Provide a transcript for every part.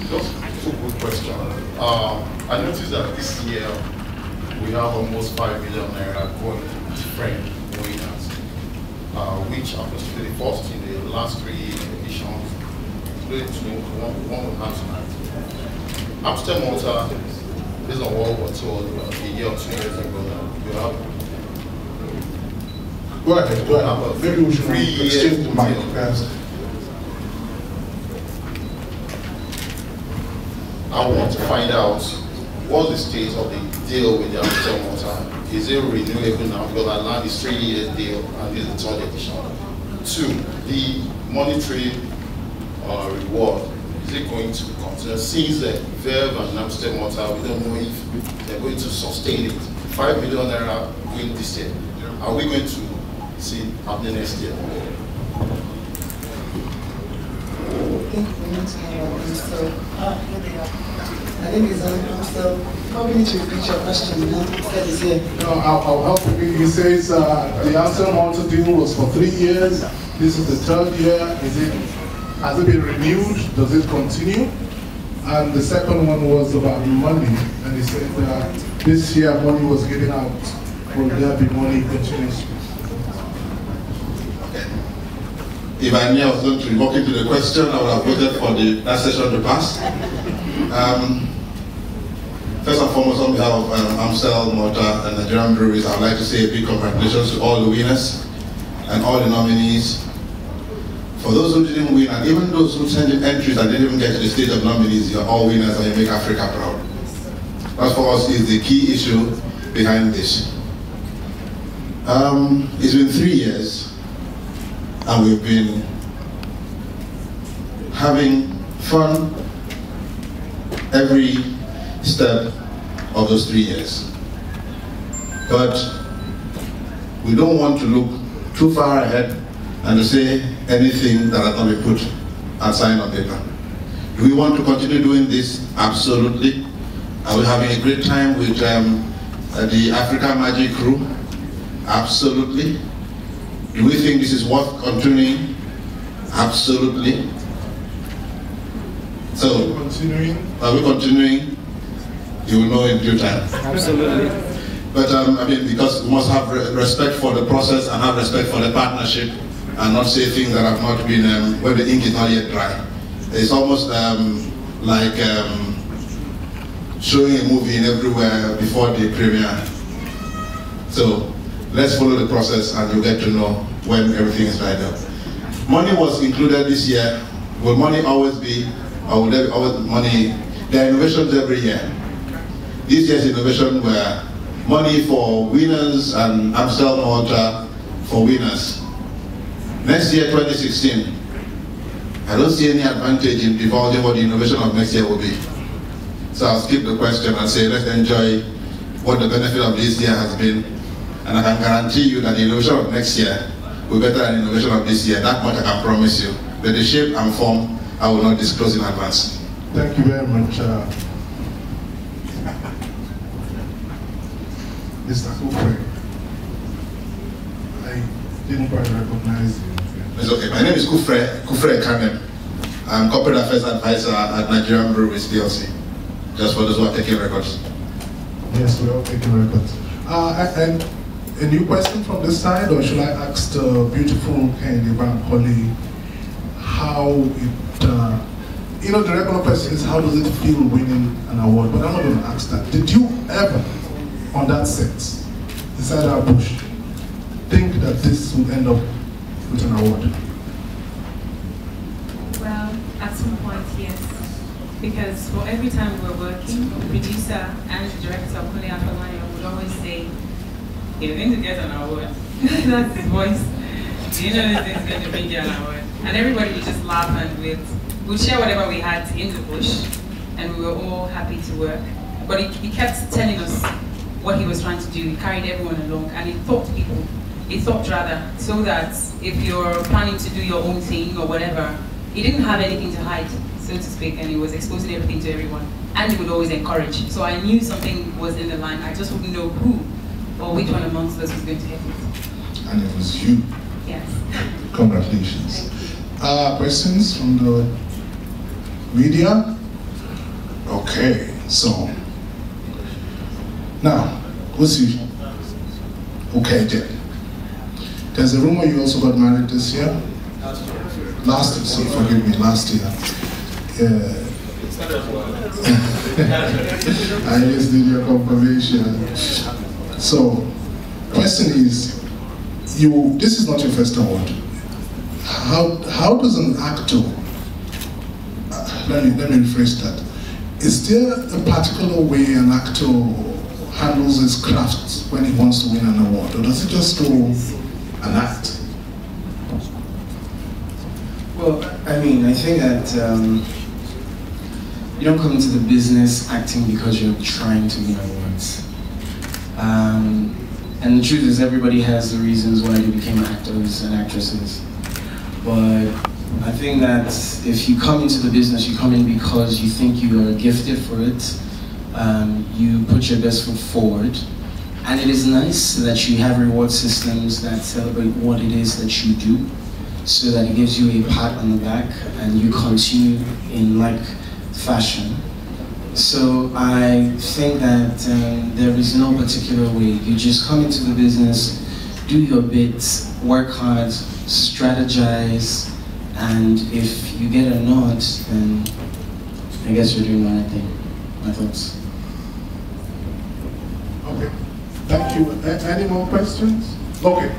Just two quick questions. I noticed that this year we have almost 5 million naira going to different winners, which happens to be the first in the last 3 editions. One will have tonight. Amstel Malta, based on what we were told a year or 2 years ago, we have. Go ahead. Maybe we should exchange the mic first. I want to find out what's the state of the deal with the Amstel Malta. Is it renewable now? Because our land is 3 years deal and this is the 3rd edition. 2, the monetary reward, is it going to continue? Since the Verve and Amstel Malta, we don't know if they're going to sustain it. 5 million naira going this year. Are we going to see it happening next year? I think it's on, so probably need to repeat your question now. Instead is here. No, I'll help you. He says the Amstel Malta deal was for 3 years. This is the 3rd year. Has it been renewed? Does it continue? And the second one was about money. And he said this year money was given out. Will there be money continuously? If I knew I was going to walk into the question, I would have voted for that session to pass. First and foremost, on behalf of Amstel, Malta, and Nigerian breweries, I would like to say a big congratulations to all the winners and all the nominees. For those who didn't win, and even those who sent in entries and didn't even get to the stage of nominees, you're all winners and you make Africa proud. That for us is the key issue behind this. It's been 3 years. And we've been having fun every step of those 3 years. But we don't want to look too far ahead and to say anything that has not been put and signed on paper. Do we want to continue doing this? Absolutely. Are we having a great time with the Africa Magic crew? Absolutely. Do we think this is worth continuing? Absolutely. So, are we continuing? You will know in due time. Absolutely. But I mean, because we must have respect for the process and have respect for the partnership and not say things that have not been, where the ink is not yet dry. It's almost like showing a movie in everywhere before the premiere. So, let's follow the process and you'll get to know when everything is lined up. Money was included this year. Will money always be, or will there be always money? There are innovations every year. This year's innovation were money for winners and Amstel Malta for winners. Next year, 2016, I don't see any advantage in divulging what the innovation of next year will be. So I'll skip the question and say, let's enjoy what the benefit of this year has been. And I can guarantee you that the innovation of next year will be better than the innovation of this year. That much I can promise you. But the shape and form, I will not disclose in advance. Thank you very much. Mr. Kufre. I didn't quite recognize you. It's okay. My name is Kufre Kanem. I'm Corporate Affairs Advisor at Nigerian Breweries PLC. Just for those who are taking records. Yes, we're all taking records. And a new question from this side, or should I ask the beautiful Kennedy Bankole how it, the regular question is how does it feel winning an award? But I'm not going to ask that. Did you ever, on that set, inside our bush, think that this would end up with an award? Well, at some point, yes. Because for every time we were working, the producer and the director, Kole Afamaya, would always say, "You're going to get an award." That's his voice. Do you know this is going to bring you an award? And everybody would just laugh and we'd share whatever we had in the bush, and we were all happy to work. But he kept telling us what he was trying to do. He carried everyone along, and he thought rather, so that if you're planning to do your own thing or whatever, he didn't have anything to hide, so to speak, and he was exposing everything to everyone. And he would always encourage. So I knew something was in the line. I just wouldn't know who or which one amongst us was going to hit it. And it was you. Yes. Congratulations. Questions from the media? Okay, so now what's you? Okay, then. There's a rumor you also got married this year. Last year, so forgive me, last year. Yeah. I just did your confirmation. So, question is, this is not your first award. How does an actor, let me rephrase that. Is there a particular way an actor handles his craft when he wants to win an award, or does he just go and act? Well, I mean, I think that you don't come into the business acting because you're trying to win awards. And the truth is, everybody has the reasons why they became actors and actresses. But I think that if you come into the business, you come in because you think you are gifted for it. You put your best foot forward. And it is nice that you have reward systems that celebrate what it is that you do, so that it gives you a pat on the back and you continue in like fashion. So I think that there is no particular way. You just come into the business, do your bit, work hard, strategize, and if you get a nod, then I guess you're doing the right thing. My thoughts. Okay, thank you. Any more questions? Okay.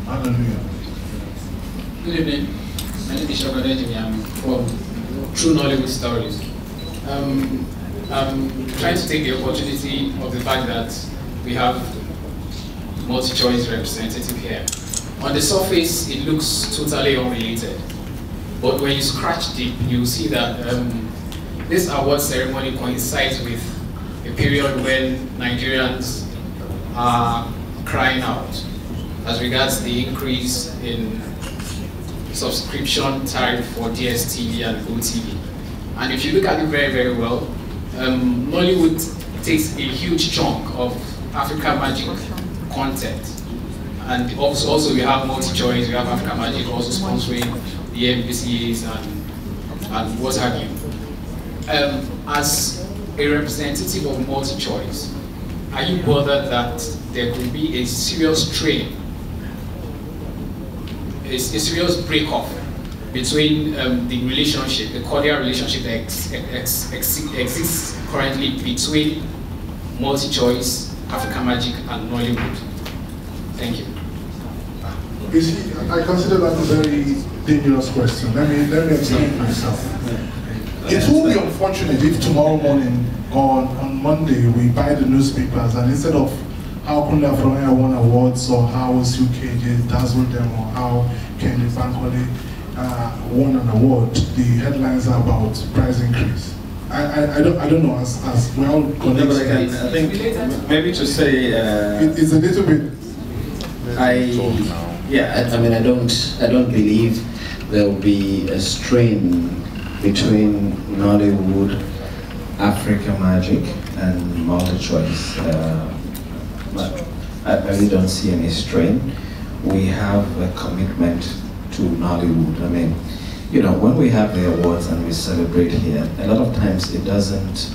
Hallelujah. Good evening. My name is Shogadeji. I'm from True Nollywood Stories. I'm trying to take the opportunity of the fact that we have multi-choice representative here. On the surface, it looks totally unrelated. But when you scratch deep, you see that this award ceremony coincides with a period when Nigerians are crying out as regards the increase in subscription tariff for DSTV and GoTV. And if you look at it very, very well, Nollywood takes a huge chunk of Africa Magic content. And also we have multi-choice, we have Africa Magic also sponsoring the AMVCAs and what have you. As a representative of multi-choice, are you bothered that there could be a serious strain, a serious break-off between the relationship, the cordial relationship that exists currently between multi-choice, Africa Magic, and Nollywood? Thank you. You see, I consider that a very dangerous question. Let me explain myself. It will be unfortunate if tomorrow morning or on Monday we buy the newspapers and instead of how Kunda Afroaya won awards or how UKJ dazzled them or how Kenny Bankole won an award, the headlines are about price increase. I don't know, as well connected. I think maybe to say it's a little bit. I mean, I don't believe there will be a strain between Nollywood, Africa Magic, and multi-choice. But I really don't see any strain. We have a commitment to Nollywood. I mean, you know, when we have the awards and we celebrate here, a lot of times it doesn't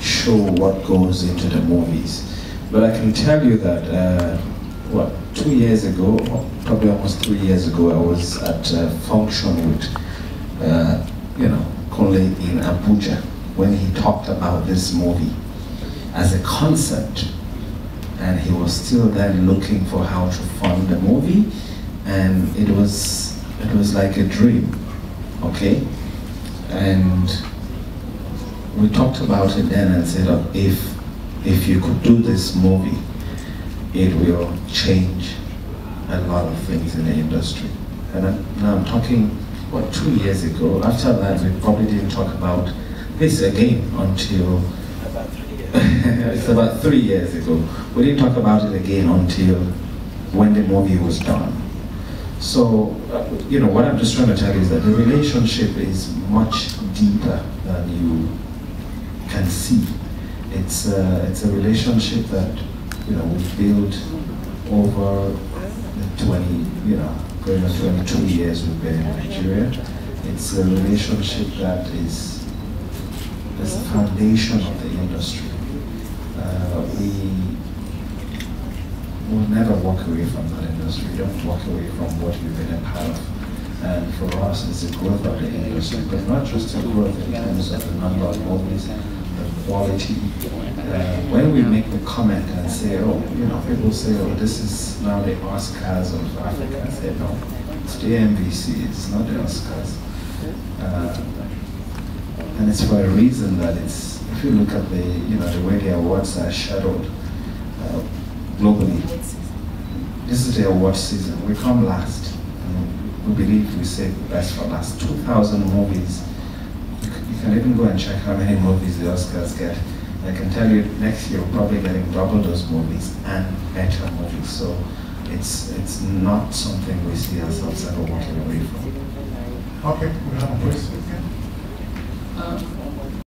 show what goes into the movies. But I can tell you that, 2 years ago, probably almost 3 years ago, I was at a function with, Kunle in Abuja when he talked about this movie as a concept. And he was still then looking for how to fund the movie, and it was like a dream, okay? And we talked about it then and said, if you could do this movie, it will change a lot of things in the industry. And now I'm talking, 2 years ago. After that, we probably didn't talk about this again until it's about 3 years ago. We didn't talk about it again until when the movie was done. So, what I'm just trying to tell you is that the relationship is much deeper than you can see. It's a relationship that we built over the 22 years we've been in Nigeria. It's a relationship that is It's the foundation of the industry. We will never walk away from that industry. We don't walk away from what we've been a part of. And for us, it's the growth of the industry, but not just the growth in terms of the number of movies, the quality. When we make the comment and say, oh, you know, people say, oh, this is now the Oscars of Africa. I say, no, it's the AMVCA, it's not the Oscars. And it's for a reason that it's, if you look at the, you know, the way the awards are shadowed globally, this is the award season. We come last. We believe we save the best for last. 2,000 movies. You can even go and check how many movies the Oscars get. I can tell you next year we're probably getting double those movies and better movies. So it's not something we see ourselves ever walking away from. Okay, we have a question.